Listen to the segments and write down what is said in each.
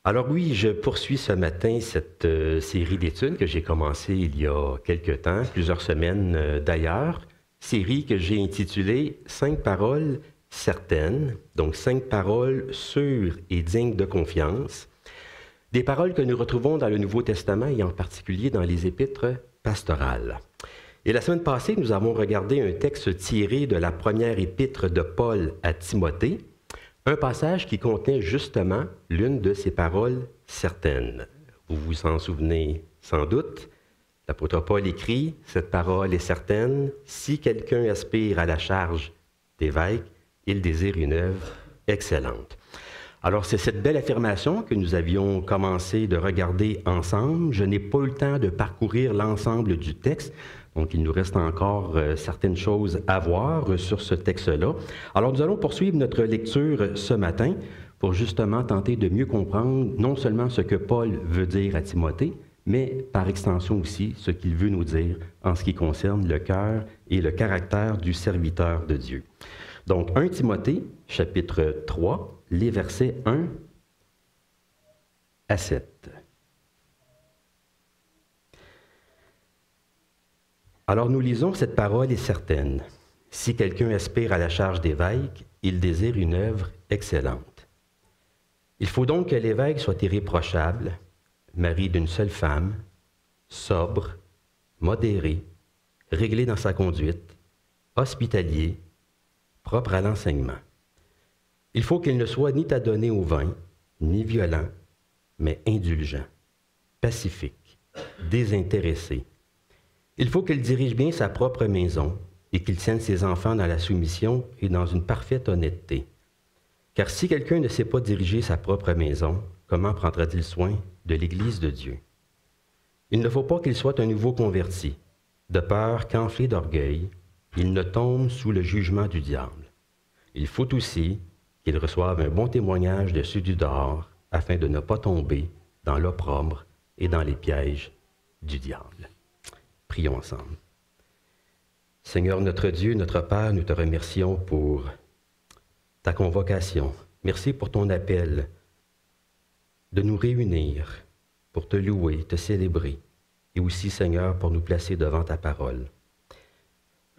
Alors oui, je poursuis ce matin cette série d'études que j'ai commencée il y a quelque temps, plusieurs semaines d'ailleurs, série que j'ai intitulée « 5 paroles certaines », donc 5 paroles sûres et dignes de confiance, des paroles que nous retrouvons dans le Nouveau Testament et en particulier dans les épîtres pastorales. Et la semaine passée, nous avons regardé un texte tiré de la première épître de Paul à Timothée, un passage qui contenait justement l'une de ces paroles certaines. Vous vous en souvenez sans doute. L'apôtre Paul écrit « Cette parole est certaine, si quelqu'un aspire à la charge d'évêque, il désire une œuvre excellente. » Alors, c'est cette belle affirmation que nous avions commencé de regarder ensemble. Je n'ai pas eu le temps de parcourir l'ensemble du texte, donc il nous reste encore certaines choses à voir sur ce texte-là. Alors, nous allons poursuivre notre lecture ce matin pour justement tenter de mieux comprendre non seulement ce que Paul veut dire à Timothée, mais par extension aussi ce qu'il veut nous dire en ce qui concerne le cœur et le caractère du serviteur de Dieu. Donc, 1 Timothée, chapitre 3, les versets 1 à 7. Alors nous lisons, cette parole est certaine. Si quelqu'un aspire à la charge d'évêque, il désire une œuvre excellente. Il faut donc que l'évêque soit irréprochable, mari d'une seule femme, sobre, modéré, réglé dans sa conduite, hospitalier, propre à l'enseignement. Il faut qu'il ne soit ni adonné au vin, ni violent, mais indulgent, pacifique, désintéressé. Il faut qu'il dirige bien sa propre maison et qu'il tienne ses enfants dans la soumission et dans une parfaite honnêteté. Car si quelqu'un ne sait pas diriger sa propre maison, comment prendra-t-il soin de l'Église de Dieu? Il ne faut pas qu'il soit un nouveau converti, de peur qu'enflé d'orgueil, il ne tombe sous le jugement du diable. Il faut aussi qu'il reçoive un bon témoignage de ceux du dehors, afin de ne pas tomber dans l'opprobre et dans les pièges du diable. Prions ensemble. Seigneur notre Dieu, notre Père, nous te remercions pour ta convocation. Merci pour ton appel de nous réunir pour te louer, te célébrer, et aussi, Seigneur, pour nous placer devant ta parole.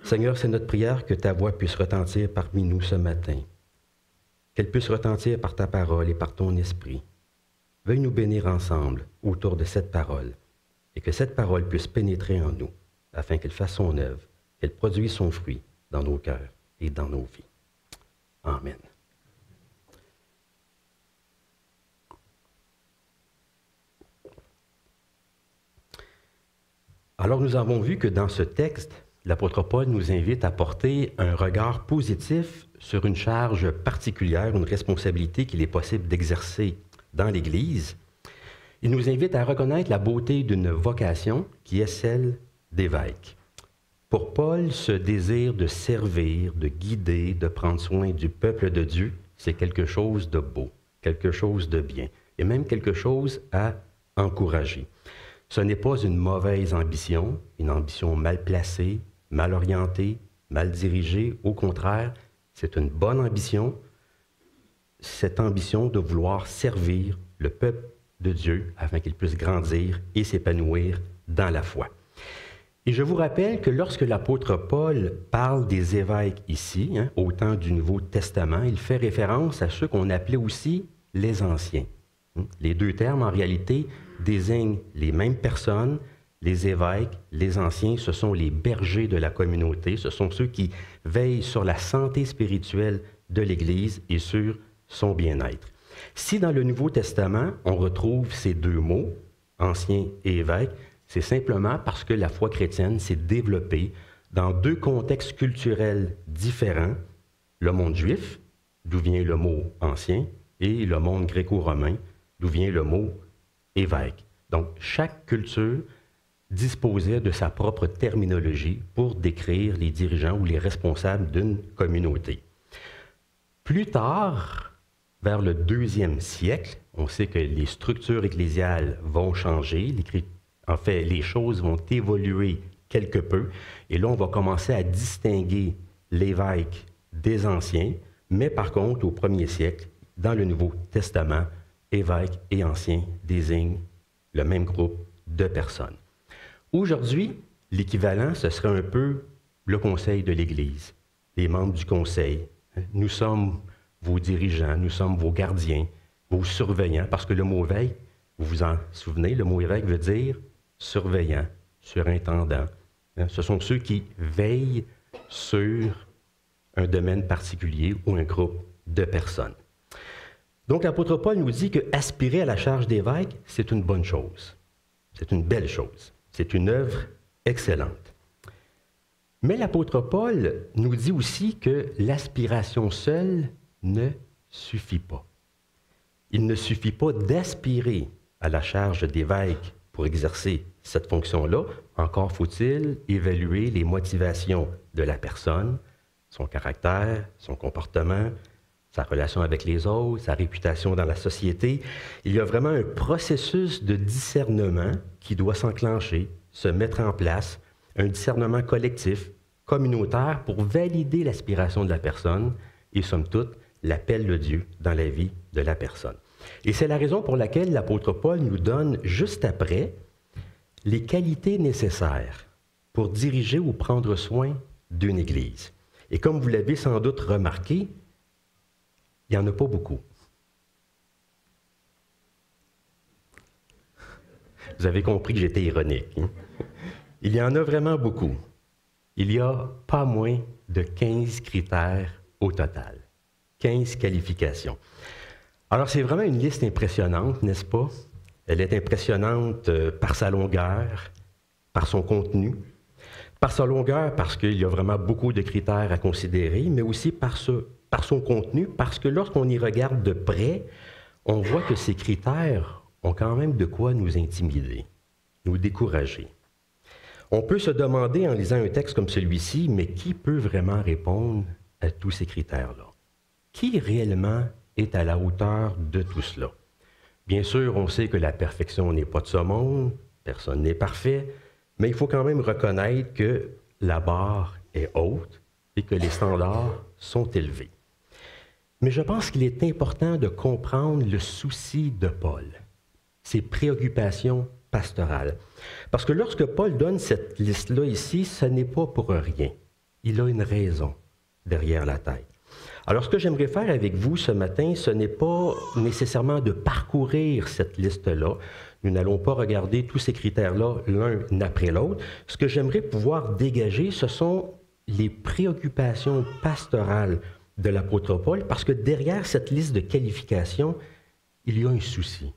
Seigneur, c'est notre prière que ta voix puisse retentir parmi nous ce matin, qu'elle puisse retentir par ta parole et par ton esprit. Veuille nous bénir ensemble autour de cette parole, et que cette parole puisse pénétrer en nous, afin qu'elle fasse son œuvre, qu'elle produise son fruit dans nos cœurs et dans nos vies. Amen. Alors nous avons vu que dans ce texte, l'apôtre Paul nous invite à porter un regard positif sur une charge particulière, une responsabilité qu'il est possible d'exercer dans l'Église. Il nous invite à reconnaître la beauté d'une vocation qui est celle d'évêque. Pour Paul, ce désir de servir, de guider, de prendre soin du peuple de Dieu, c'est quelque chose de beau, quelque chose de bien, et même quelque chose à encourager. Ce n'est pas une mauvaise ambition, une ambition mal placée, mal orientée, mal dirigée. Au contraire, c'est une bonne ambition, cette ambition de vouloir servir le peuple de Dieu afin qu'il puisse grandir et s'épanouir dans la foi. Et je vous rappelle que lorsque l'apôtre Paul parle des évêques ici, au temps du Nouveau Testament, il fait référence à ceux qu'on appelait aussi les anciens. Les deux termes, en réalité, désignent les mêmes personnes. Les évêques, les anciens, ce sont les bergers de la communauté, ce sont ceux qui veillent sur la santé spirituelle de l'Église et sur son bien-être. Si dans le Nouveau Testament, on retrouve ces deux mots, anciens et évêques, c'est simplement parce que la foi chrétienne s'est développée dans deux contextes culturels différents, le monde juif, d'où vient le mot ancien, et le monde gréco-romain, d'où vient le mot évêque. Donc, chaque culture disposait de sa propre terminologie pour décrire les dirigeants ou les responsables d'une communauté. Plus tard, vers le 2e siècle, on sait que les structures ecclésiales vont changer, en fait, les choses vont évoluer quelque peu, et là, on va commencer à distinguer l'évêque des anciens, mais par contre, au 1er siècle, dans le Nouveau Testament, évêques et anciens désignent le même groupe de personnes. Aujourd'hui, l'équivalent, ce serait un peu le conseil de l'Église, les membres du conseil. Nous sommes vos dirigeants, nous sommes vos gardiens, vos surveillants, parce que le mot évêque, vous vous en souvenez, le mot évêque veut dire surveillant, surintendant. Ce sont ceux qui veillent sur un domaine particulier ou un groupe de personnes. Donc l'apôtre Paul nous dit que aspirer à la charge d'évêque, c'est une bonne chose. C'est une belle chose. C'est une œuvre excellente. Mais l'apôtre Paul nous dit aussi que l'aspiration seule ne suffit pas. Il ne suffit pas d'aspirer à la charge d'évêque pour exercer cette fonction-là. Encore faut-il évaluer les motivations de la personne, son caractère, son comportement, sa relation avec les autres, sa réputation dans la société. Il y a vraiment un processus de discernement qui doit s'enclencher, se mettre en place, un discernement collectif, communautaire, pour valider l'aspiration de la personne et, somme toute, l'appel de Dieu dans la vie de la personne. Et c'est la raison pour laquelle l'apôtre Paul nous donne, juste après, les qualités nécessaires pour diriger ou prendre soin d'une Église. Et comme vous l'avez sans doute remarqué, il n'y en a pas beaucoup. Vous avez compris que j'étais ironique. Hein? Il y en a vraiment beaucoup. Il y a pas moins de 15 critères au total. 15 qualifications. Alors, c'est vraiment une liste impressionnante, n'est-ce pas? Elle est impressionnante par sa longueur, par son contenu. Par sa longueur, parce qu'il y a vraiment beaucoup de critères à considérer, mais aussi par son contenu, parce que lorsqu'on y regarde de près, on voit que ces critères ont quand même de quoi nous intimider, nous décourager. On peut se demander en lisant un texte comme celui-ci, mais qui peut vraiment répondre à tous ces critères-là? Qui réellement est à la hauteur de tout cela? Bien sûr, on sait que la perfection n'est pas de ce monde, personne n'est parfait, mais il faut quand même reconnaître que la barre est haute et que les standards sont élevés. Mais je pense qu'il est important de comprendre le souci de Paul, ses préoccupations pastorales. Parce que lorsque Paul donne cette liste-là ici, ce n'est pas pour rien. Il a une raison derrière la tête. Alors, ce que j'aimerais faire avec vous ce matin, ce n'est pas nécessairement de parcourir cette liste-là. Nous n'allons pas regarder tous ces critères-là l'un après l'autre. Ce que j'aimerais pouvoir dégager, ce sont les préoccupations pastorales de l'apôtre Paul, parce que derrière cette liste de qualifications, il y a un souci.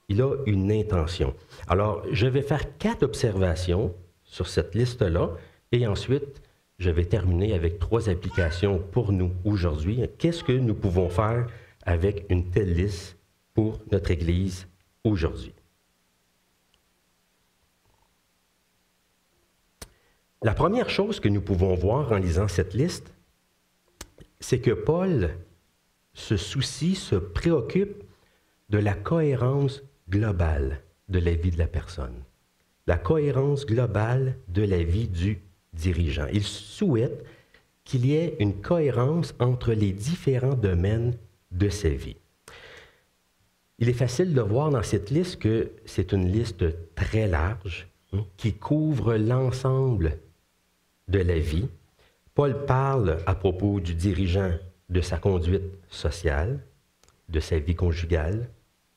Il a une intention. Alors, je vais faire 4 observations sur cette liste-là, et ensuite, je vais terminer avec 3 applications pour nous aujourd'hui. Qu'est-ce que nous pouvons faire avec une telle liste pour notre Église aujourd'hui? La première chose que nous pouvons voir en lisant cette liste, c'est que Paul se soucie, se préoccupe de la cohérence globale de la vie de la personne. La cohérence globale de la vie du dirigeant. Il souhaite qu'il y ait une cohérence entre les différents domaines de sa vie. Il est facile de voir dans cette liste que c'est une liste très large qui couvre l'ensemble de la vie. Paul parle à propos du dirigeant de sa conduite sociale, de sa vie conjugale,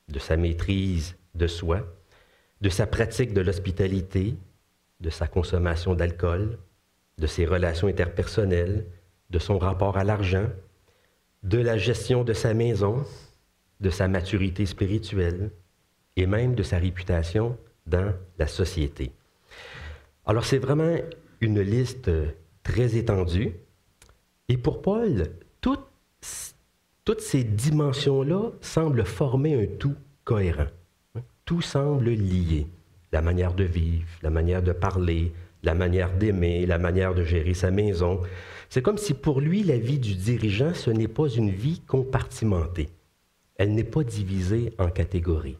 de sa maîtrise de soi, de sa pratique de l'hospitalité, de sa consommation d'alcool, de ses relations interpersonnelles, de son rapport à l'argent, de la gestion de sa maison, de sa maturité spirituelle et même de sa réputation dans la société. Alors c'est vraiment une liste très étendue. Et pour Paul, toutes ces dimensions-là semblent former un tout cohérent. Tout semble lié. La manière de vivre, la manière de parler, la manière d'aimer, la manière de gérer sa maison. C'est comme si pour lui, la vie du dirigeant, ce n'est pas une vie compartimentée. Elle n'est pas divisée en catégories.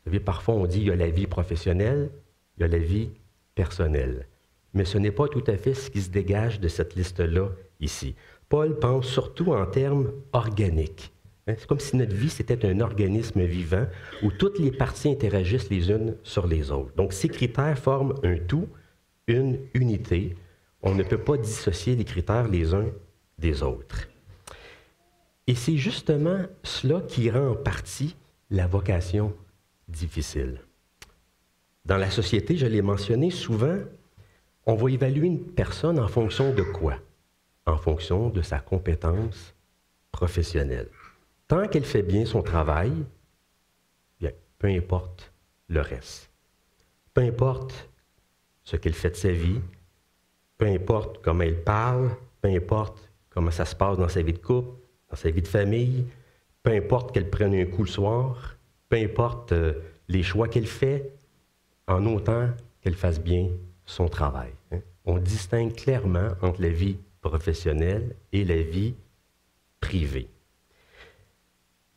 Vous savez, parfois on dit il y a la vie professionnelle, il y a la vie personnelle. Mais ce n'est pas tout à fait ce qui se dégage de cette liste-là ici. Paul pense surtout en termes organiques. Hein? C'est comme si notre vie, c'était un organisme vivant où toutes les parties interagissent les unes sur les autres. Donc, ces critères forment un tout, une unité. On ne peut pas dissocier les critères les uns des autres. Et c'est justement cela qui rend en partie la vocation difficile. Dans la société, je l'ai mentionné souvent, on va évaluer une personne en fonction de quoi? En fonction de sa compétence professionnelle. Tant qu'elle fait bien son travail, bien, peu importe le reste. Peu importe ce qu'elle fait de sa vie, peu importe comment elle parle, peu importe comment ça se passe dans sa vie de couple, dans sa vie de famille, peu importe qu'elle prenne un coup le soir, peu importe les choix qu'elle fait, en autant qu'elle fasse bien son travail. Hein. On distingue clairement entre la vie professionnelle et la vie privée.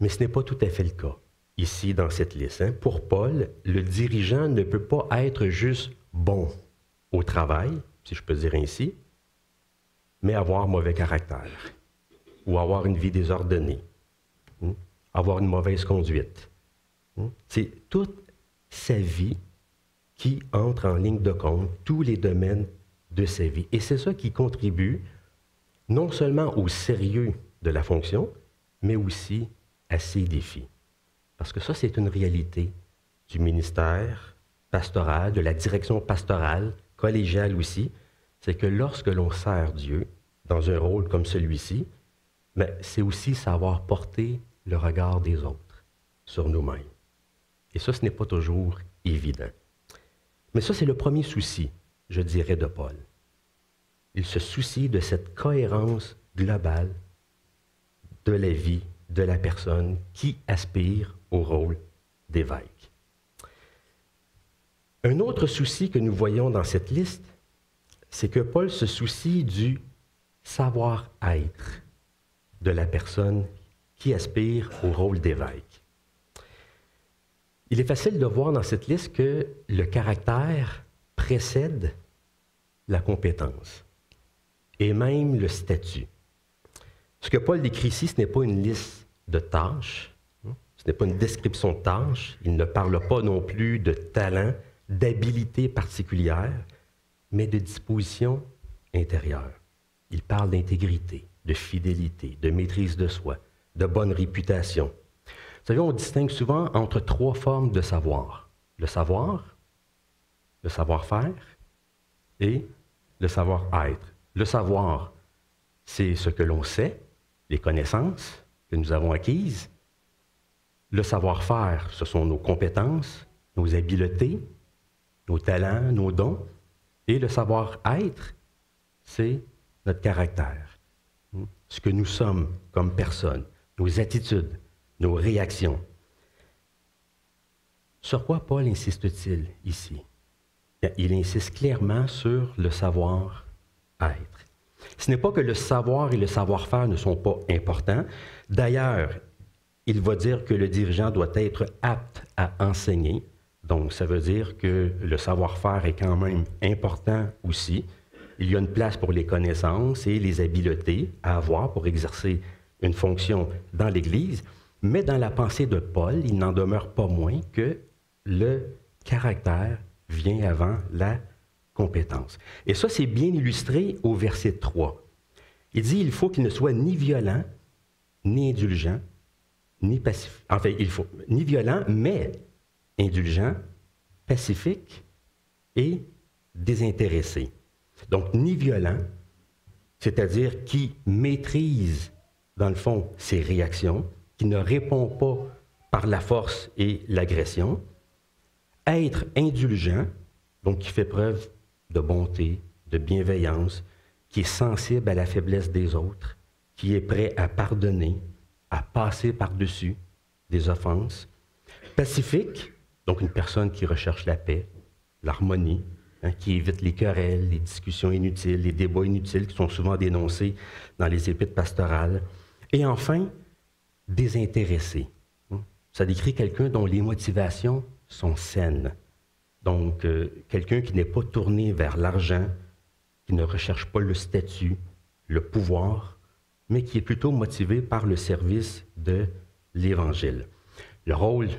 Mais ce n'est pas tout à fait le cas ici dans cette liste. Hein. Pour Paul, le dirigeant ne peut pas être juste bon au travail, si je peux dire ainsi, mais avoir mauvais caractère ou avoir une vie désordonnée, avoir une mauvaise conduite. C'est toute sa vie qui entre en ligne de compte, tous les domaines de sa vie. Et c'est ça qui contribue non seulement au sérieux de la fonction, mais aussi à ses défis. Parce que ça, c'est une réalité du ministère pastoral, de la direction pastorale, collégiale aussi, c'est que lorsque l'on sert Dieu dans un rôle comme celui-ci, mais c'est aussi savoir porter le regard des autres sur nous-mêmes. Et ça, ce n'est pas toujours évident. Mais ça, c'est le premier souci, je dirais, de Paul. Il se soucie de cette cohérence globale de la vie de la personne qui aspire au rôle d'évêque. Un autre souci que nous voyons dans cette liste, c'est que Paul se soucie du savoir-être de la personne qui aspire au rôle d'évêque. Il est facile de voir dans cette liste que le caractère précède la compétence et même le statut. Ce que Paul décrit ici, ce n'est pas une liste de tâches, ce n'est pas une description de tâches, il ne parle pas non plus de talent, d'habilité particulière, mais de disposition intérieure. Il parle d'intégrité, de fidélité, de maîtrise de soi, de bonne réputation. Vous savez, on distingue souvent entre trois formes de savoir. Le savoir-faire et le savoir-être. Le savoir, c'est ce que l'on sait, les connaissances que nous avons acquises. Le savoir-faire, ce sont nos compétences, nos habiletés, nos talents, nos dons. Et le savoir-être, c'est notre caractère, ce que nous sommes comme personne, nos attitudes, nos réactions. Sur quoi Paul insiste-t-il ici? Il insiste clairement sur le savoir-être. Ce n'est pas que le savoir et le savoir-faire ne sont pas importants. D'ailleurs, il va dire que le dirigeant doit être apte à enseigner. Donc, ça veut dire que le savoir-faire est quand même important aussi. Il y a une place pour les connaissances et les habiletés à avoir pour exercer une fonction dans l'Église. Mais dans la pensée de Paul, il n'en demeure pas moins que le caractère vient avant la compétence. Et ça, c'est bien illustré au verset 3. Il dit, il faut qu'il ne soit ni violent, ni indulgent, ni pacifique. Enfin, il faut ni violent, mais indulgent, pacifique et désintéressé. Donc, ni violent, c'est-à-dire qui maîtrise, dans le fond, ses réactions, qui ne répond pas par la force et l'agression. Être indulgent, donc qui fait preuve de bonté, de bienveillance, qui est sensible à la faiblesse des autres, qui est prêt à pardonner, à passer par-dessus des offenses. Pacifique, donc une personne qui recherche la paix, l'harmonie, qui évite les querelles, les discussions inutiles, les débats inutiles qui sont souvent dénoncés dans les épîtres pastorales. Et enfin, désintéressé. Ça décrit quelqu'un dont les motivations sont saines. Donc, quelqu'un qui n'est pas tourné vers l'argent, qui ne recherche pas le statut, le pouvoir, mais qui est plutôt motivé par le service de l'Évangile. Le rôle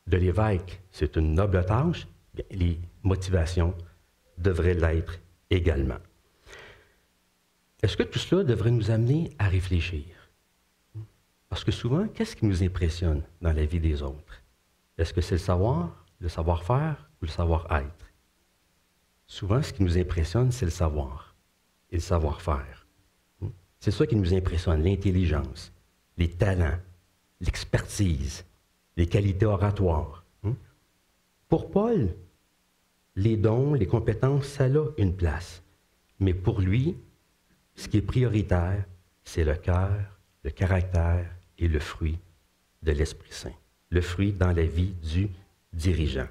de l'évêque, c'est une noble tâche, bien, les motivations devraient l'être également. Est-ce que tout cela devrait nous amener à réfléchir? Parce que souvent, qu'est-ce qui nous impressionne dans la vie des autres? Est-ce que c'est le savoir-faire ou le savoir-être? Souvent, ce qui nous impressionne, c'est le savoir et le savoir-faire. C'est ça qui nous impressionne, l'intelligence, les talents, l'expertise, les qualités oratoires. Pour Paul, les dons, les compétences, ça a une place. Mais pour lui, ce qui est prioritaire, c'est le cœur, le caractère et le fruit de l'Esprit Saint. Le fruit dans la vie du dirigeant.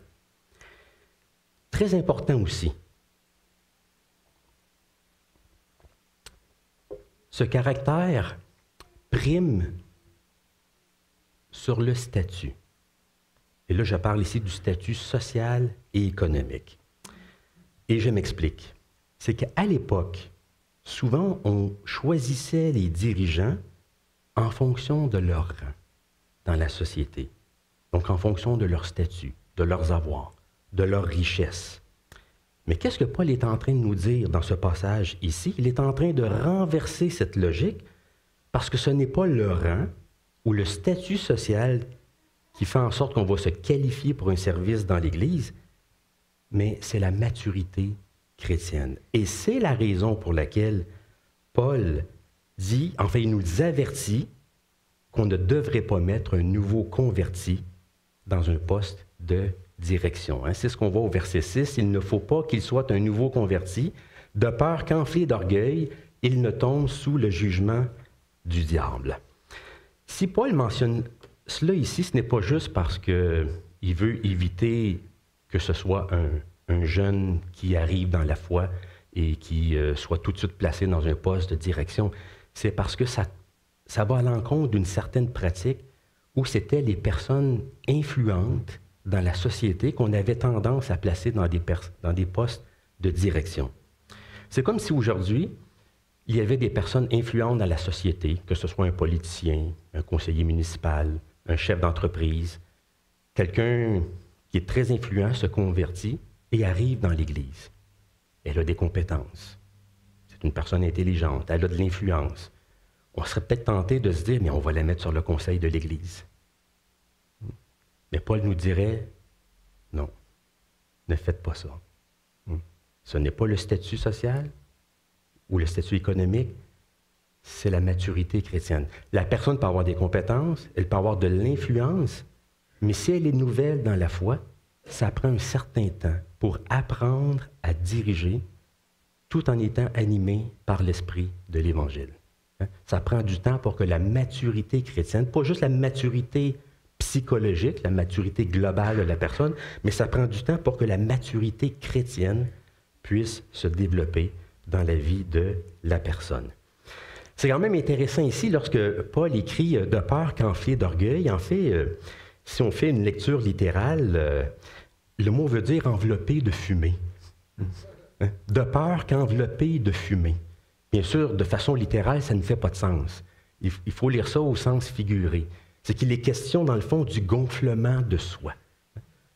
Très important aussi, ce caractère prime sur le statut. Et là, je parle ici du statut social et économique. Et je m'explique. C'est qu'à l'époque, souvent, on choisissait les dirigeants en fonction de leur rang dans la société. Donc, en fonction de leur statut, de leurs avoirs, de leur richesse. Mais qu'est-ce que Paul est en train de nous dire dans ce passage ici? Il est en train de renverser cette logique parce que ce n'est pas le rang ou le statut social qui fait en sorte qu'on va se qualifier pour un service dans l'Église, mais c'est la maturité chrétienne. Et c'est la raison pour laquelle Paul dit, enfin il nous avertit qu'on ne devrait pas mettre un nouveau converti dans un poste de direction. C'est ce qu'on voit au verset 6. Il ne faut pas qu'il soit un nouveau converti, de peur qu'enflé d'orgueil, il ne tombe sous le jugement du diable. Si Paul mentionne cela ici, ce n'est pas juste parce qu'il veut éviter que ce soit un jeune qui arrive dans la foi et qui soit tout de suite placé dans un poste de direction. C'est parce que ça va à l'encontre d'une certaine pratique où c'était les personnes influentes dans la société qu'on avait tendance à placer dans des postes de direction. C'est comme si aujourd'hui, il y avait des personnes influentes dans la société, que ce soit un politicien, un conseiller municipal, un chef d'entreprise, quelqu'un qui est très influent se convertit et arrive dans l'Église. Elle a des compétences. C'est une personne intelligente, elle a de l'influence. On serait peut-être tenté de se dire, mais on va la mettre sur le conseil de l'Église. Mais Paul nous dirait, non, ne faites pas ça. Ce n'est pas le statut social ou le statut économique, c'est la maturité chrétienne. La personne peut avoir des compétences, elle peut avoir de l'influence, mais si elle est nouvelle dans la foi, ça prend un certain temps pour apprendre à diriger tout en étant animé par l'esprit de l'Évangile. Ça prend du temps pour que la maturité chrétienne, pas juste la maturité psychologique, la maturité globale de la personne, mais ça prend du temps pour que la maturité chrétienne puisse se développer dans la vie de la personne. C'est quand même intéressant ici, lorsque Paul écrit « de peur qu'enflé d'orgueil », en fait, si on fait une lecture littérale, le mot veut dire « enveloppé de fumée ». De peur qu'enveloppé de fumée. Bien sûr, de façon littérale, ça ne fait pas de sens. Il faut lire ça au sens figuré. C'est qu'il est question, dans le fond, du gonflement de soi,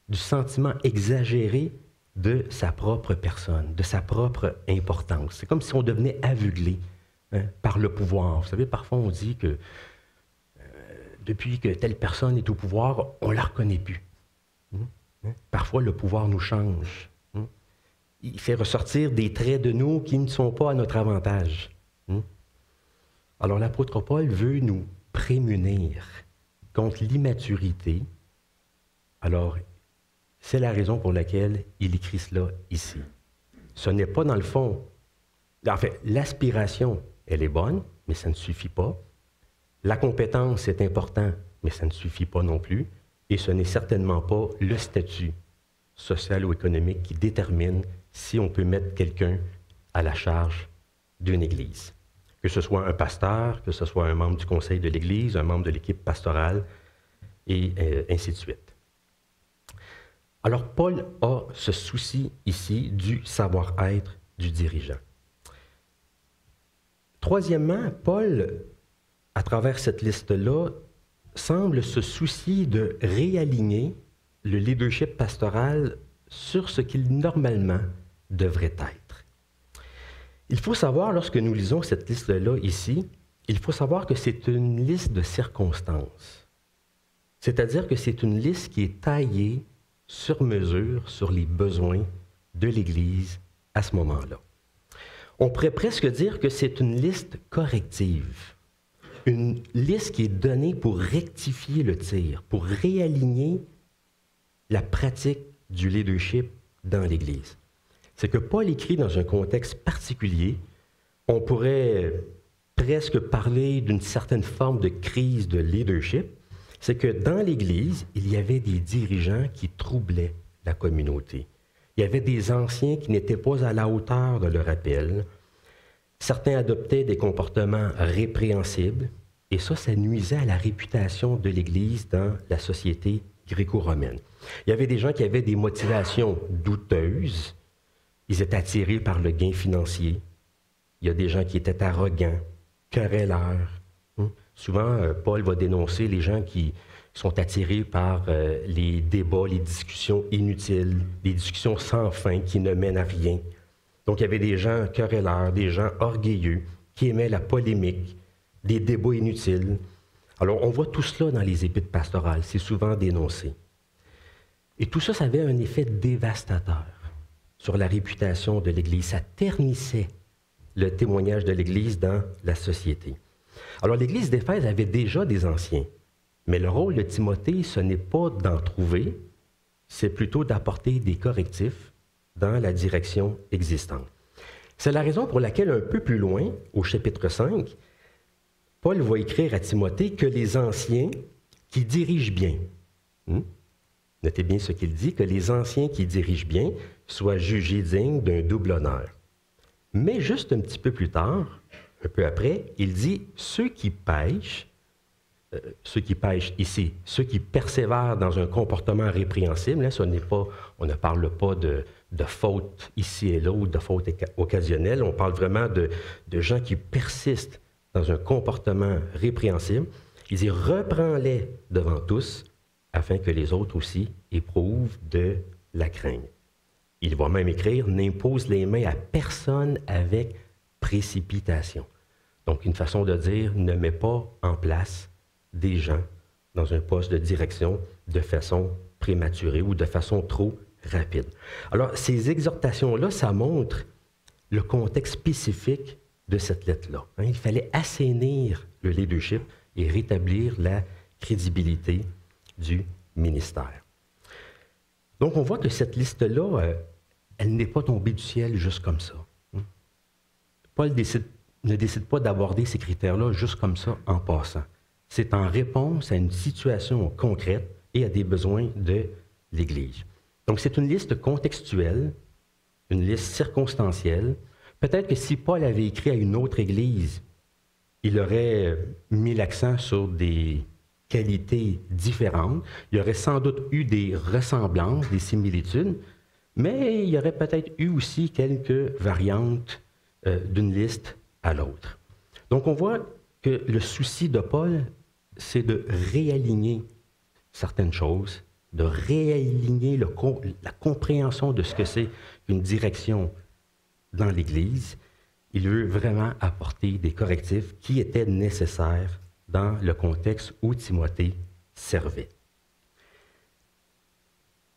du sentiment exagéré de sa propre personne, de sa propre importance. C'est comme si on devenait aveuglé par le pouvoir. Vous savez, parfois on dit que depuis que telle personne est au pouvoir, on ne la reconnaît plus. Parfois, le pouvoir nous change. Il fait ressortir des traits de nous qui ne sont pas à notre avantage. Alors l'apôtre Paul veut nous prémunir contre l'immaturité. Alors, c'est la raison pour laquelle il écrit cela ici. Ce n'est pas dans le fond. En fait, l'aspiration, elle est bonne, mais ça ne suffit pas. La compétence, c'est important, mais ça ne suffit pas non plus. Et ce n'est certainement pas le statut social ou économique qui détermine si on peut mettre quelqu'un à la charge d'une Église. Que ce soit un pasteur, que ce soit un membre du conseil de l'Église, un membre de l'équipe pastorale, et ainsi de suite. Alors, Paul a ce souci ici du savoir-être du dirigeant. Troisièmement, Paul à travers cette liste-là, semble se soucier de réaligner le leadership pastoral sur ce qu'il normalement devrait être. Il faut savoir, lorsque nous lisons cette liste-là ici, il faut savoir que c'est une liste de circonstances. C'est-à-dire que c'est une liste qui est taillée sur mesure sur les besoins de l'Église à ce moment-là. On pourrait presque dire que c'est une liste corrective, une liste qui est donnée pour rectifier le tir, pour réaligner la pratique du leadership dans l'Église. C'est que Paul écrit dans un contexte particulier. On pourrait presque parler d'une certaine forme de crise de leadership. C'est que dans l'Église, il y avait des dirigeants qui troublaient la communauté. Il y avait des anciens qui n'étaient pas à la hauteur de leur appel. Certains adoptaient des comportements répréhensibles, et ça nuisait à la réputation de l'Église dans la société gréco-romaine. Il y avait des gens qui avaient des motivations douteuses. Ils étaient attirés par le gain financier. Il y a des gens qui étaient arrogants, querelleurs. Souvent, Paul va dénoncer les gens qui sont attirés par les débats, les discussions inutiles, les discussions sans fin qui ne mènent à rien. Donc, il y avait des gens querelleurs, des gens orgueilleux qui aimaient la polémique, des débats inutiles. Alors, on voit tout cela dans les épîtres pastorales. C'est souvent dénoncé. Et tout ça, ça avait un effet dévastateur sur la réputation de l'Église. Ça ternissait le témoignage de l'Église dans la société. Alors, l'Église d'Éphèse avait déjà des anciens, mais le rôle de Timothée, ce n'est pas d'en trouver, c'est plutôt d'apporter des correctifs dans la direction existante. C'est la raison pour laquelle, un peu plus loin, au chapitre 5, Paul va écrire à Timothée que les anciens qui dirigent bien, notez bien ce qu'il dit, que les anciens qui dirigent bien soient jugés dignes d'un double honneur. Mais juste un petit peu plus tard, un peu après, il dit « ceux qui pêchent ici, ceux qui persévèrent dans un comportement répréhensible, là, on ne parle pas de faute ici et là ou de faute occasionnelle, on parle vraiment de gens qui persistent dans un comportement répréhensible. Il dit « reprends-les devant tous, afin que les autres aussi éprouvent de la crainte. » Il va même écrire « n'impose les mains à personne avec précipitation ». Donc, une façon de dire « ne mets pas en place des gens dans un poste de direction de façon prématurée ou de façon trop rapide. » Alors, ces exhortations-là, ça montre le contexte spécifique de cette lettre-là. Il fallait assainir le leadership et rétablir la crédibilité du ministère. Donc, on voit que cette liste-là, elle n'est pas tombée du ciel juste comme ça. Paul ne décide pas d'aborder ces critères-là juste comme ça en passant. C'est en réponse à une situation concrète et à des besoins de l'Église. Donc, c'est une liste contextuelle, une liste circonstancielle. Peut-être que si Paul avait écrit à une autre Église, il aurait mis l'accent sur des qualités différentes. Il y aurait sans doute eu des ressemblances, des similitudes, mais il y aurait peut-être eu aussi quelques variantes d'une liste à l'autre. Donc, on voit que le souci de Paul, c'est de réaligner certaines choses, de réaligner la compréhension de ce que c'est une direction dans l'Église. Il veut vraiment apporter des correctifs qui étaient nécessaires dans le contexte où Timothée servait.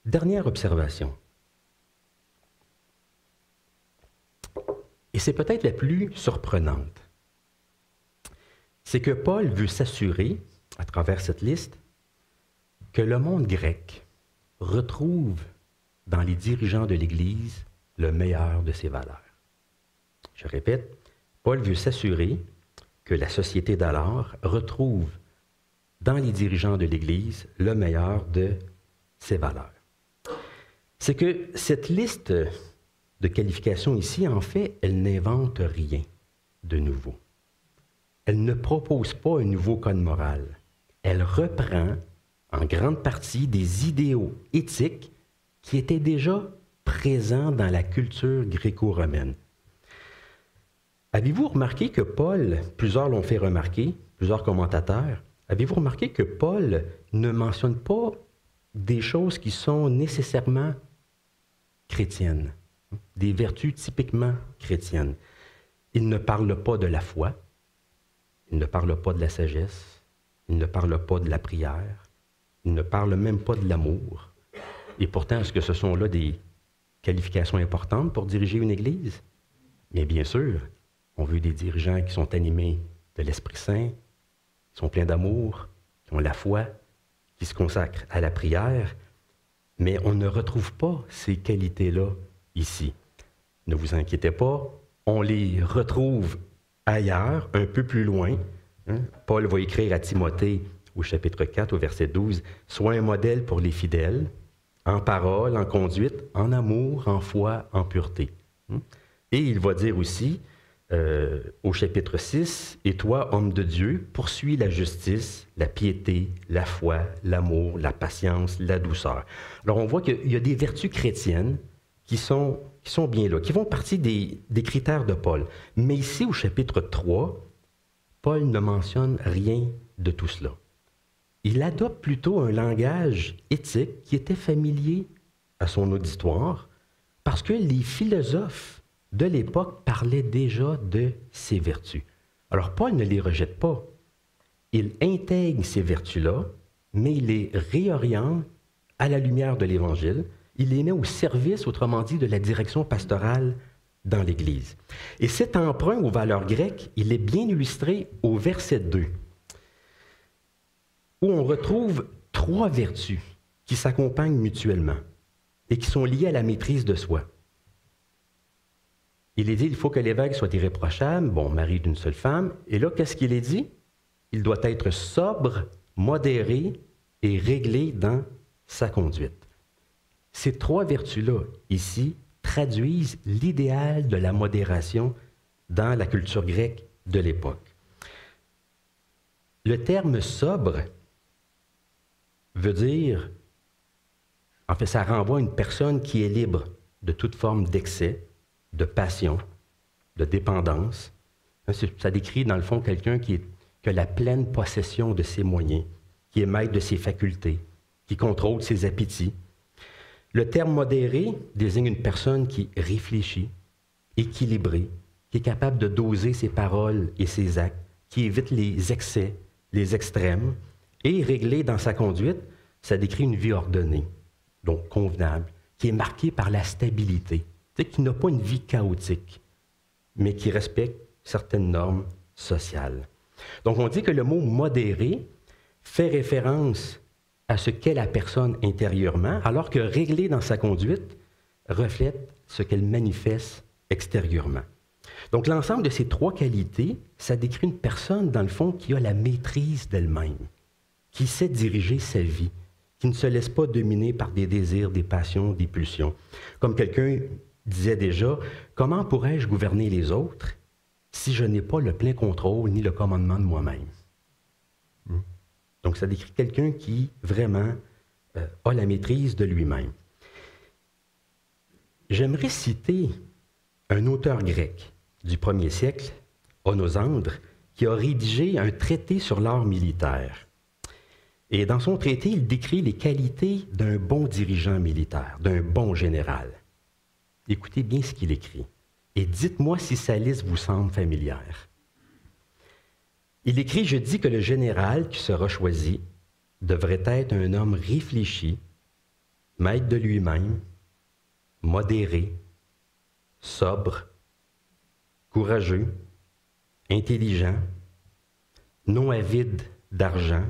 Dernière observation. Et c'est peut-être la plus surprenante. C'est que Paul veut s'assurer, à travers cette liste, que le monde grec retrouve dans les dirigeants de l'Église le meilleur de ses valeurs. Je répète, Paul veut s'assurer que la société d'alors retrouve dans les dirigeants de l'Église le meilleur de ses valeurs. C'est que cette liste de qualifications ici, en fait, elle n'invente rien de nouveau. Elle ne propose pas un nouveau code moral. Elle reprend en grande partie des idéaux éthiques qui étaient déjà présents dans la culture gréco-romaine. Avez-vous remarqué que Paul, plusieurs l'ont fait remarquer, plusieurs commentateurs, avez-vous remarqué que Paul ne mentionne pas des choses qui sont nécessairement chrétiennes, des vertus typiquement chrétiennes? Il ne parle pas de la foi, il ne parle pas de la sagesse, il ne parle pas de la prière, il ne parle même pas de l'amour. Et pourtant, est-ce que ce sont là des qualifications importantes pour diriger une Église? Mais bien sûr, on veut des dirigeants qui sont animés de l'Esprit Saint, qui sont pleins d'amour, qui ont la foi, qui se consacrent à la prière, mais on ne retrouve pas ces qualités-là ici. Ne vous inquiétez pas, on les retrouve ailleurs, un peu plus loin. Paul va écrire à Timothée au chapitre 4, au verset 12, « Sois un modèle pour les fidèles, en parole, en conduite, en amour, en foi, en pureté. » Et il va dire aussi, au chapitre 6, « Et toi, homme de Dieu, poursuis la justice, la piété, la foi, l'amour, la patience, la douceur. » Alors on voit qu'il y a des vertus chrétiennes qui sont bien là, qui font partie des critères de Paul. Mais ici, au chapitre 3, Paul ne mentionne rien de tout cela. Il adopte plutôt un langage éthique qui était familier à son auditoire parce que les philosophes de l'époque parlaient déjà de ces vertus. Alors, Paul ne les rejette pas. Il intègre ces vertus-là, mais il les réoriente à la lumière de l'Évangile. Il les met au service, autrement dit, de la direction pastorale dans l'Église. Et cet emprunt aux valeurs grecques, il est bien illustré au verset 2, où on retrouve 3 vertus qui s'accompagnent mutuellement et qui sont liées à la maîtrise de soi. Il est dit, il faut que l'évêque soit irréprochable, mari d'une seule femme. Et là, qu'est-ce qu'il est dit? Il doit être sobre, modéré et réglé dans sa conduite. Ces 3 vertus-là, ici, traduisent l'idéal de la modération dans la culture grecque de l'époque. Le terme « sobre » veut dire, en fait, ça renvoie à une personne qui est libre de toute forme d'excès, de passion, de dépendance. Ça décrit, dans le fond, quelqu'un qui a la pleine possession de ses moyens, qui est maître de ses facultés, qui contrôle ses appétits. Le terme modéré désigne une personne qui réfléchit, équilibrée, qui est capable de doser ses paroles et ses actes, qui évite les excès, les extrêmes, et réglé dans sa conduite, ça décrit une vie ordonnée, donc convenable, qui est marquée par la stabilité, qui n'a pas une vie chaotique, mais qui respecte certaines normes sociales. Donc on dit que le mot « modéré » fait référence à ce qu'est la personne intérieurement, alors que réglé dans sa conduite reflète ce qu'elle manifeste extérieurement. Donc l'ensemble de ces 3 qualités, ça décrit une personne, dans le fond, qui a la maîtrise d'elle-même, qui sait diriger sa vie, qui ne se laisse pas dominer par des désirs, des passions, des pulsions. Comme quelqu'un disait déjà, « Comment pourrais-je gouverner les autres si je n'ai pas le plein contrôle ni le commandement de moi-même? » Donc, ça décrit quelqu'un qui, vraiment, a la maîtrise de lui-même. J'aimerais citer un auteur grec du 1er siècle, Onosandre, qui a rédigé un traité sur l'art militaire. Et dans son traité, il décrit les qualités d'un bon dirigeant militaire, d'un bon général. Écoutez bien ce qu'il écrit et dites-moi si sa liste vous semble familière. Il écrit, « Je dis que le général qui sera choisi devrait être un homme réfléchi, maître de lui-même, modéré, sobre, courageux, intelligent, non avide d'argent,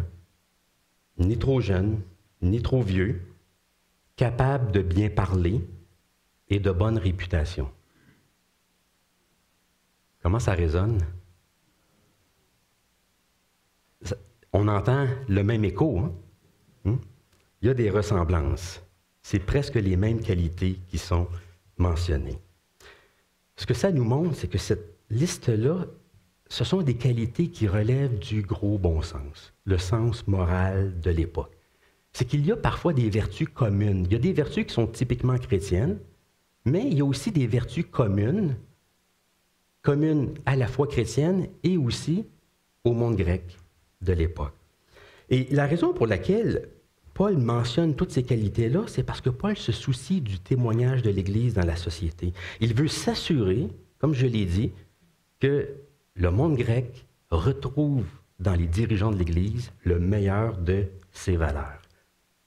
ni trop jeune, ni trop vieux, capable de bien parler et de bonne réputation. » Comment ça résonne? On entend le même écho. Il y a des ressemblances. C'est presque les mêmes qualités qui sont mentionnées. Ce que ça nous montre, c'est que cette liste-là, ce sont des qualités qui relèvent du gros bon sens, le sens moral de l'époque. C'est qu'il y a parfois des vertus communes. Il y a des vertus qui sont typiquement chrétiennes, mais il y a aussi des vertus communes à la foi chrétienne et aussi au monde grec de l'époque. Et la raison pour laquelle Paul mentionne toutes ces qualités-là, c'est parce que Paul se soucie du témoignage de l'Église dans la société. Il veut s'assurer, comme je l'ai dit, que le monde grec retrouve dans les dirigeants de l'Église le meilleur de ses valeurs.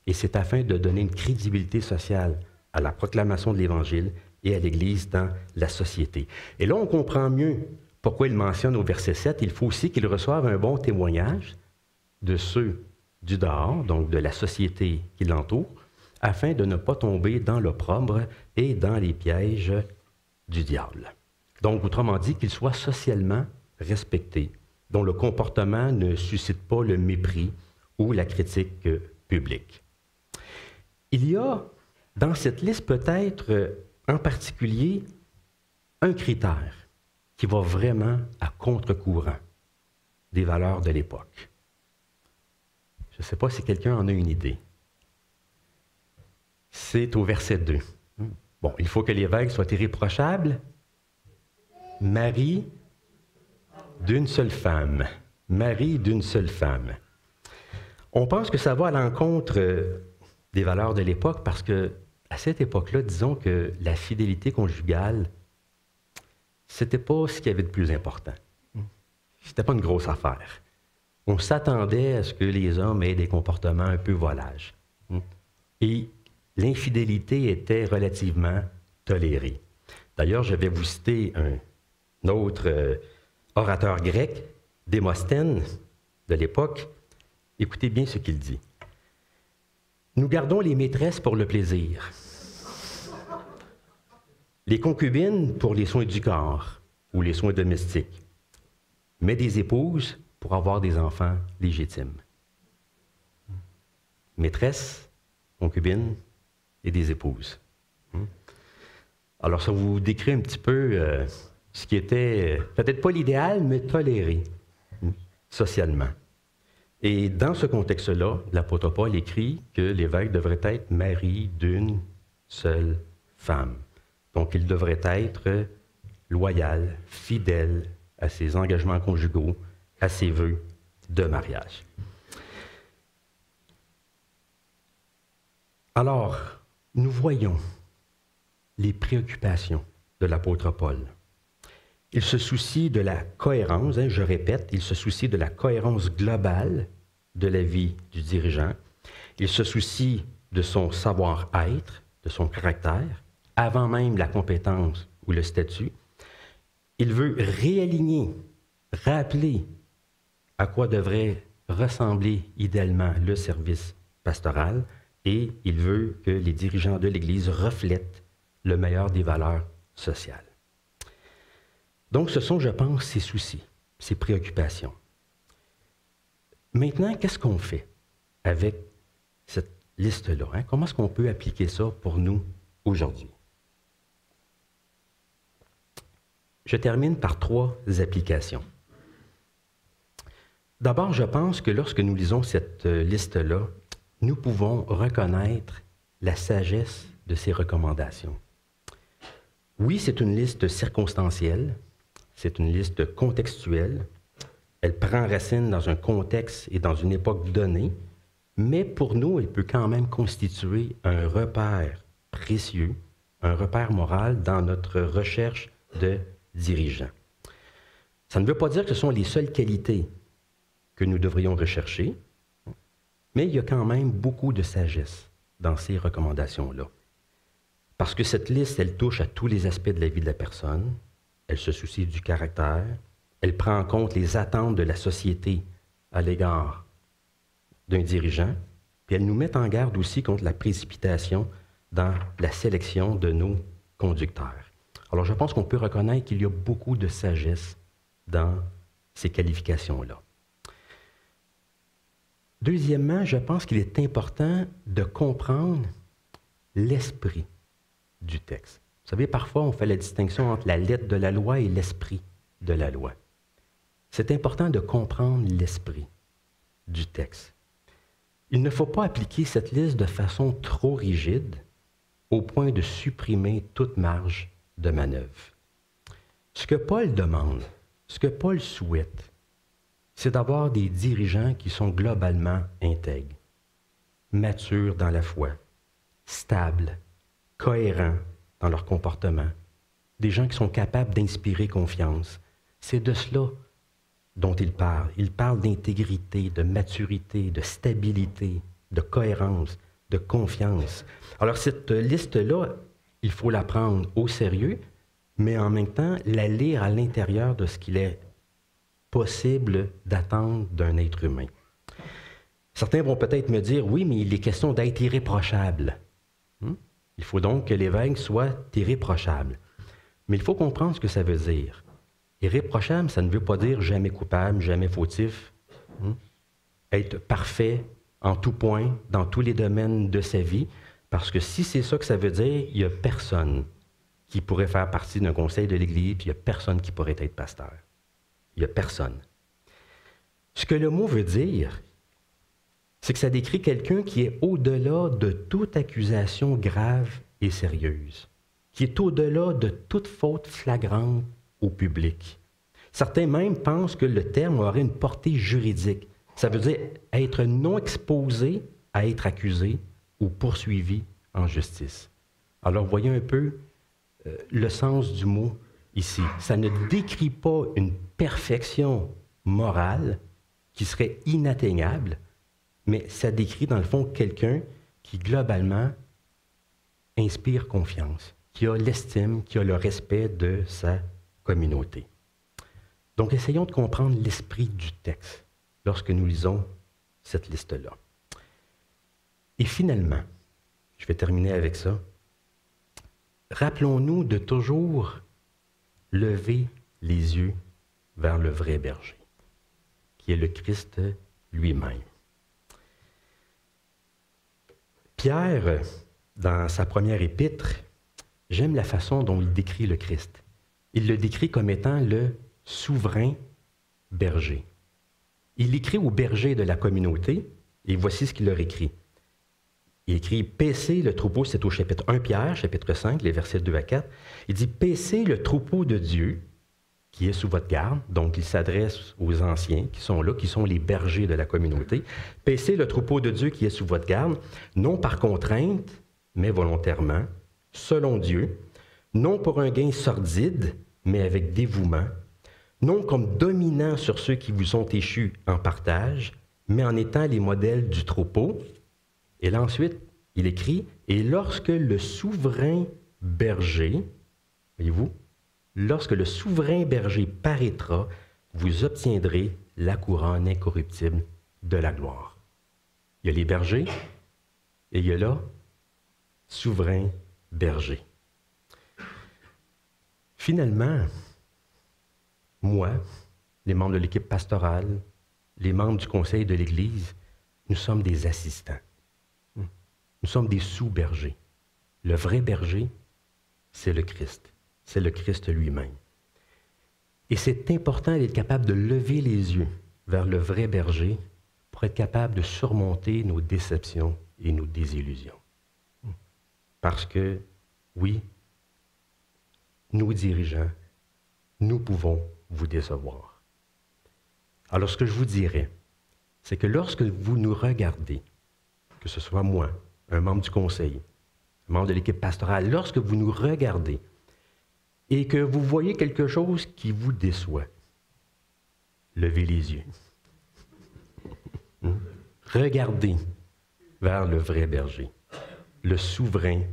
Et c'est afin de donner une crédibilité sociale à la proclamation de l'Évangile et à l'Église dans la société. Et là, on comprend mieux pourquoi il mentionne au verset 7, il faut aussi qu'ils reçoivent un bon témoignage de ceux du dehors, donc de la société qui l'entoure, afin de ne pas tomber dans l'opprobre et dans les pièges du diable. Donc, autrement dit, qu'ils soient socialement respectés, dont le comportement ne suscite pas le mépris ou la critique publique. Il y a dans cette liste peut-être en particulier un critère qui va vraiment à contre-courant des valeurs de l'époque. Je ne sais pas si quelqu'un en a une idée. C'est au verset 2. Bon, il faut que l'évêque soit irréprochable, mari d'une seule femme. Mari d'une seule femme. On pense que ça va à l'encontre des valeurs de l'époque parce que à cette époque-là, disons que la fidélité conjugale, c'était pas ce qu'il y avait de plus important. C'était pas une grosse affaire. On s'attendait à ce que les hommes aient des comportements un peu volages. Et l'infidélité était relativement tolérée. D'ailleurs, je vais vous citer un autre orateur grec, Démosthène, de l'époque. Écoutez bien ce qu'il dit. Nous gardons les maîtresses pour le plaisir, les concubines pour les soins du corps ou les soins domestiques, mais des épouses pour avoir des enfants légitimes. Maîtresses, concubines et des épouses. Alors ça vous décrit un petit peu ce qui était peut-être pas l'idéal, mais toléré socialement. Et dans ce contexte-là, l'apôtre Paul écrit que l'évêque devrait être mari d'une seule femme. Donc, il devrait être loyal, fidèle à ses engagements conjugaux, à ses vœux de mariage. Alors, nous voyons les préoccupations de l'apôtre Paul. Il se soucie de la cohérence, je répète, il se soucie de la cohérence globale de la vie du dirigeant. Il se soucie de son savoir-être, de son caractère, avant même la compétence ou le statut. Il veut réaligner, rappeler à quoi devrait ressembler idéalement le service pastoral et il veut que les dirigeants de l'Église reflètent le meilleur des valeurs sociales. Donc, ce sont, je pense, ses soucis, ses préoccupations. Maintenant, qu'est-ce qu'on fait avec cette liste-là? Comment est-ce qu'on peut appliquer ça pour nous aujourd'hui? Je termine par 3 applications. D'abord, je pense que lorsque nous lisons cette liste-là, nous pouvons reconnaître la sagesse de ces recommandations. Oui, c'est une liste circonstancielle, c'est une liste contextuelle, elle prend racine dans un contexte et dans une époque donnée, mais pour nous, elle peut quand même constituer un repère précieux, un repère moral dans notre recherche de dirigeants. Ça ne veut pas dire que ce sont les seules qualités que nous devrions rechercher, mais il y a quand même beaucoup de sagesse dans ces recommandations-là. Parce que cette liste, elle touche à tous les aspects de la vie de la personne, elle se soucie du caractère, elle prend en compte les attentes de la société à l'égard d'un dirigeant, puis elle nous met en garde aussi contre la précipitation dans la sélection de nos conducteurs. Alors je pense qu'on peut reconnaître qu'il y a beaucoup de sagesse dans ces qualifications-là. Deuxièmement, je pense qu'il est important de comprendre l'esprit du texte. Vous savez, parfois, on fait la distinction entre la lettre de la loi et l'esprit de la loi. C'est important de comprendre l'esprit du texte. Il ne faut pas appliquer cette liste de façon trop rigide au point de supprimer toute marge de manœuvre. Ce que Paul demande, ce que Paul souhaite, c'est d'avoir des dirigeants qui sont globalement intègres, matures dans la foi, stables, cohérents dans leur comportement, des gens qui sont capables d'inspirer confiance. C'est de cela dont il parle. Il parle d'intégrité, de maturité, de stabilité, de cohérence, de confiance. Alors cette liste-là, il faut la prendre au sérieux, mais en même temps la lire à l'intérieur de ce qu'il est possible d'attendre d'un être humain. Certains vont peut-être me dire, oui, mais il est question d'être irréprochable. Il faut donc que l'évêque soit irréprochable. Mais il faut comprendre ce que ça veut dire. Irréprochable, ça ne veut pas dire jamais coupable, jamais fautif. Être parfait en tout point, dans tous les domaines de sa vie, parce que si c'est ça que ça veut dire, il n'y a personne qui pourrait faire partie d'un conseil de l'Église, puis il n'y a personne qui pourrait être pasteur. Il n'y a personne. Ce que le mot veut dire, c'est que ça décrit quelqu'un qui est au-delà de toute accusation grave et sérieuse, qui est au-delà de toute faute flagrante au public. Certains même pensent que le terme aurait une portée juridique. Ça veut dire être non exposé à être accusé ou poursuivi en justice. Alors, voyez un peu le sens du mot ici. Ça ne décrit pas une perfection morale qui serait inatteignable, mais ça décrit dans le fond quelqu'un qui globalement inspire confiance, qui a l'estime, qui a le respect de sa communauté. Donc, essayons de comprendre l'esprit du texte lorsque nous lisons cette liste-là. Et finalement, je vais terminer avec ça, rappelons-nous de toujours lever les yeux vers le vrai berger, qui est le Christ lui-même. Pierre, dans sa première épître, j'aime la façon dont il décrit le Christ. Il le décrit comme étant le souverain berger. Il écrit au berger de la communauté, et voici ce qu'il leur écrit. Il écrit « Paissez le troupeau », c'est au chapitre 1 Pierre, chapitre 5, les versets 2 à 4. Il dit « Paissez le troupeau de Dieu, qui est sous votre garde », donc il s'adresse aux anciens qui sont là, qui sont les bergers de la communauté. « Paissez le troupeau de Dieu qui est sous votre garde, non par contrainte, mais volontairement, selon Dieu, non pour un gain sordide, mais avec dévouement, non comme dominant sur ceux qui vous sont échus en partage, mais en étant les modèles du troupeau. » Et là ensuite, il écrit, « Et lorsque le souverain berger, voyez-vous, lorsque le souverain berger paraîtra, vous obtiendrez la couronne incorruptible de la gloire. » Il y a les bergers et il y a là souverain berger. Finalement, moi, les membres de l'équipe pastorale, les membres du conseil de l'Église, nous sommes des assistants. Nous sommes des sous-bergers. Le vrai berger, c'est le Christ. C'est le Christ lui-même. Et c'est important d'être capable de lever les yeux vers le vrai berger pour être capable de surmonter nos déceptions et nos désillusions. Parce que, oui, nous dirigeants, nous pouvons vous décevoir. Alors, ce que je vous dirais, c'est que lorsque vous nous regardez, que ce soit moi, un membre du conseil, un membre de l'équipe pastorale, lorsque vous nous regardez et que vous voyez quelque chose qui vous déçoit, levez les yeux. Regardez vers le vrai berger, le souverain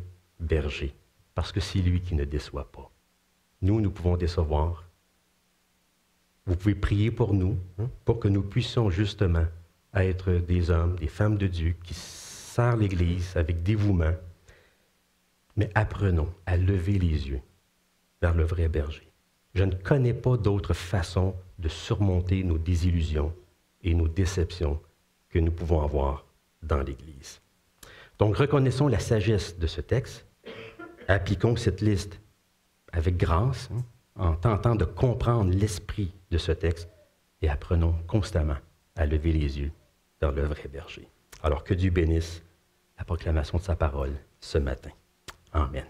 berger, parce que c'est lui qui ne déçoit pas. Nous pouvons décevoir. Vous pouvez prier pour nous, pour que nous puissions justement être des hommes, des femmes de Dieu qui servent l'Église avec dévouement. Mais apprenons à lever les yeux vers le vrai berger. Je ne connais pas d'autre façon de surmonter nos désillusions et nos déceptions que nous pouvons avoir dans l'Église. Donc, reconnaissons la sagesse de ce texte, appliquons cette liste avec grâce, en tentant de comprendre l'esprit de ce texte, et apprenons constamment à lever les yeux vers le vrai berger. Alors que Dieu bénisse la proclamation de sa parole ce matin. Amen.